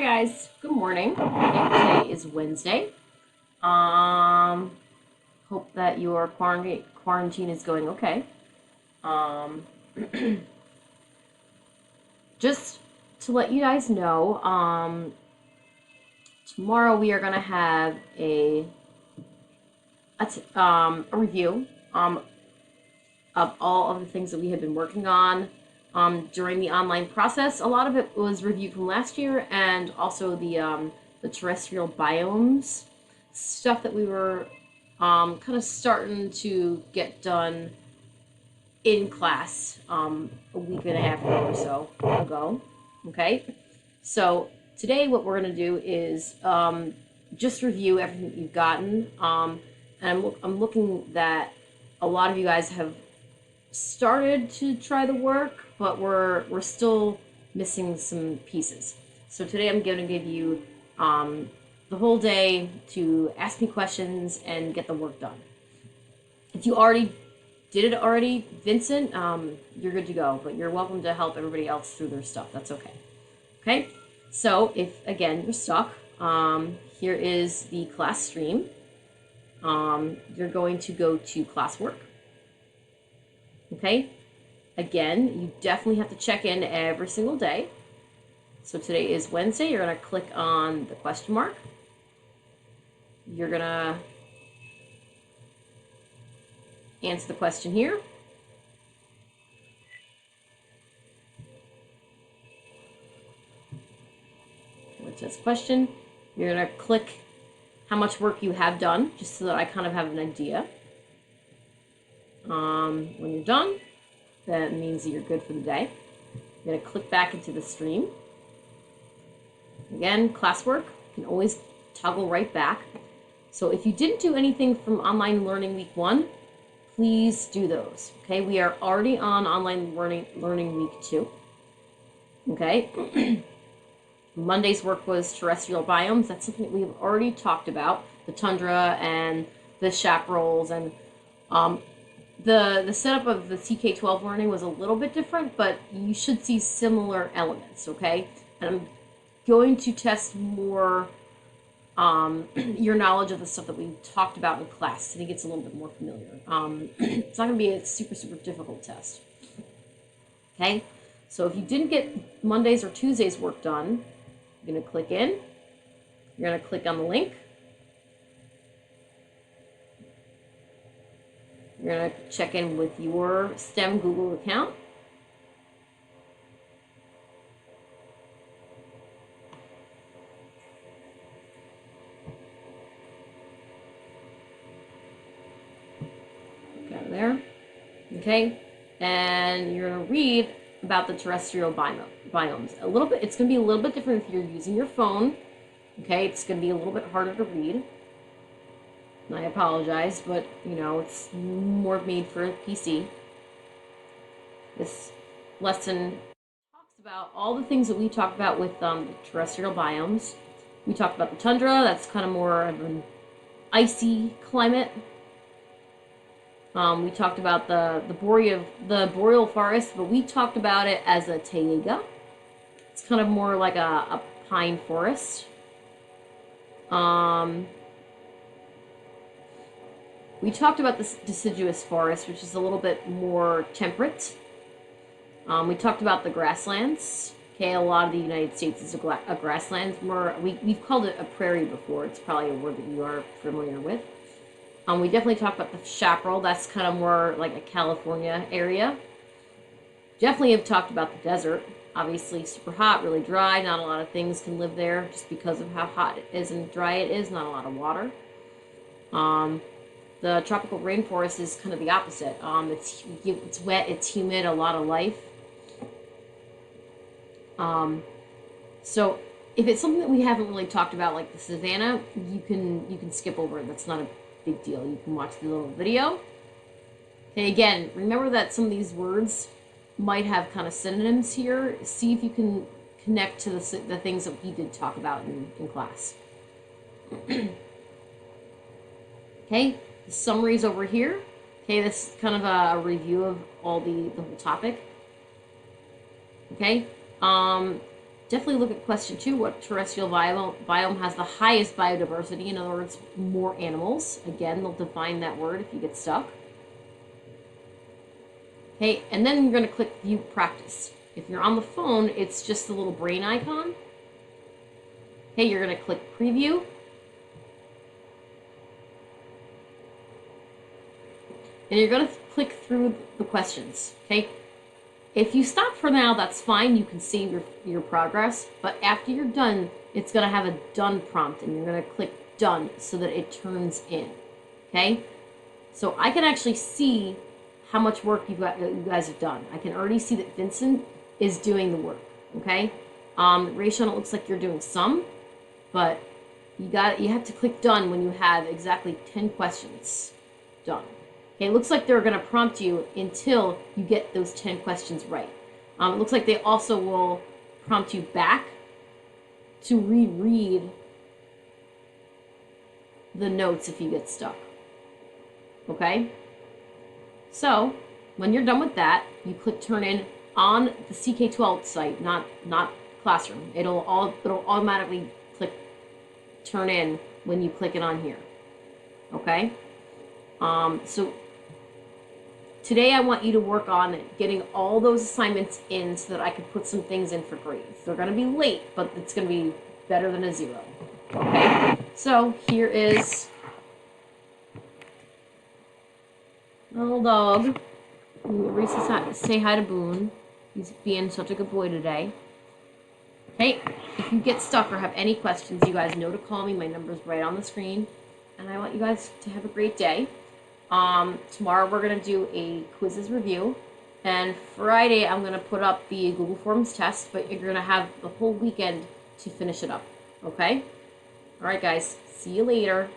guys, good morning. Okay, today is Wednesday. Hope that your quarantine is going okay. Um, just to let you guys know, tomorrow we are gonna have a review of all of the things that we have been working on during the online process. A lot of it was reviewed from last year, and also the terrestrial biomes stuff that we were kind of starting to get done in class a week and a half or so ago. Okay, so today what we're going to do is just review everything that you've gotten, and I'm looking that a lot of you guys have started to try the work, but we're still missing some pieces. So today I'm going to give you the whole day to ask me questions and get the work done. If you already did it already, Vincent, you're good to go, but you're welcome to help everybody else through their stuff. That's okay. Okay, so if, again, you're stuck, here is the class stream. You're going to go to classwork. Okay, again, you definitely have to check in every single day. So today is Wednesday. You're going to click on the question mark. You're going to answer the question here. It says question. You're going to click how much work you have done, just so that I kind of have an idea. When you're done, that means that you're good for the day. You're going to click back into the stream. Again, classwork, you can always toggle right back. So if you didn't do anything from online learning week 1, please do those. Okay, we are already on online learning week 2. Okay. Monday's work was terrestrial biomes. That's something that we've already talked about. The tundra and the chaparrals, and the setup of the CK12 learning was a little bit different, but you should see similar elements, okay? And I'm going to test more your knowledge of the stuff that we talked about in class. I think it's a little bit more familiar. It's not going to be a super difficult test. Okay? So if you didn't get Monday's or Tuesday's work done, you're going to click in. You're going to click on the link. You're going to check in with your STEM Google account. Got it there. Okay. And you're going to read about the terrestrial biomes. A little bit, it's going to be a little bit different if you're using your phone. Okay. It's going to be a little bit harder to read. I apologize, but you know, it's more made for a PC. This lesson talks about all the things that we talked about with the terrestrial biomes. We talked about the tundra. That's kind of more of an icy climate. We talked about the boreal forest, but we talked about it as a taiga. It's kind of more like a pine forest. We talked about the deciduous forest, which is a little bit more temperate. We talked about the grasslands. Okay, a lot of the United States is a grassland. We've called it a prairie before. It's probably a word that you are familiar with. We definitely talked about the chaparral. That's kind of more like a California area. Definitely have talked about the desert. Obviously, super hot, really dry. Not a lot of things can live there just because of how hot it is and dry it is. Not a lot of water. The tropical rainforest is kind of the opposite. It's wet, it's humid, a lot of life. So if it's something that we haven't really talked about, like the savanna, you can skip over it. That's not a big deal. You can watch the little video. Okay, again, remember that some of these words might have kind of synonyms here. See if you can connect to the things that we did talk about in class. Okay. The summaries over here. Okay, this is kind of a review of all the whole topic. Okay, definitely look at question 2, what terrestrial biome has the highest biodiversity? In other words, more animals. Again, they'll define that word if you get stuck. Okay, and then you're going to click View Practice. If you're on the phone, it's just the little brain icon. Okay, you're going to click Preview. And you're going to click through the questions, okay? If you stop for now, that's fine. You can see your progress. But after you're done, it's going to have a Done prompt, and you're going to click Done so that it turns in, okay? So I can actually see how much work you guys have done. I can already see that Vincent is doing the work, okay? Rayshon, it looks like you're doing some, but you have to click Done when you have exactly 10 questions done. Okay, it looks like they're going to prompt you until you get those 10 questions right. It looks like they also will prompt you back to reread the notes if you get stuck. Okay? So, when you're done with that, you click Turn In on the CK12 site, not Classroom. It'll automatically click Turn In when you click it on here. Okay? So today I want you to work on getting all those assignments in so that I can put some things in for grades. They're going to be late, but it's going to be better than a 0. Okay? So here is little dog. Reese, say hi to Boone. He's being such a good boy today. Okay, if you get stuck or have any questions, you guys know to call me. My number's right on the screen. And I want you guys to have a great day. Tomorrow we're going to do a quizzes review. And Friday I'm going to put up the Google Forms test, but you're going to have the whole weekend to finish it up. Okay? Alright guys, see you later.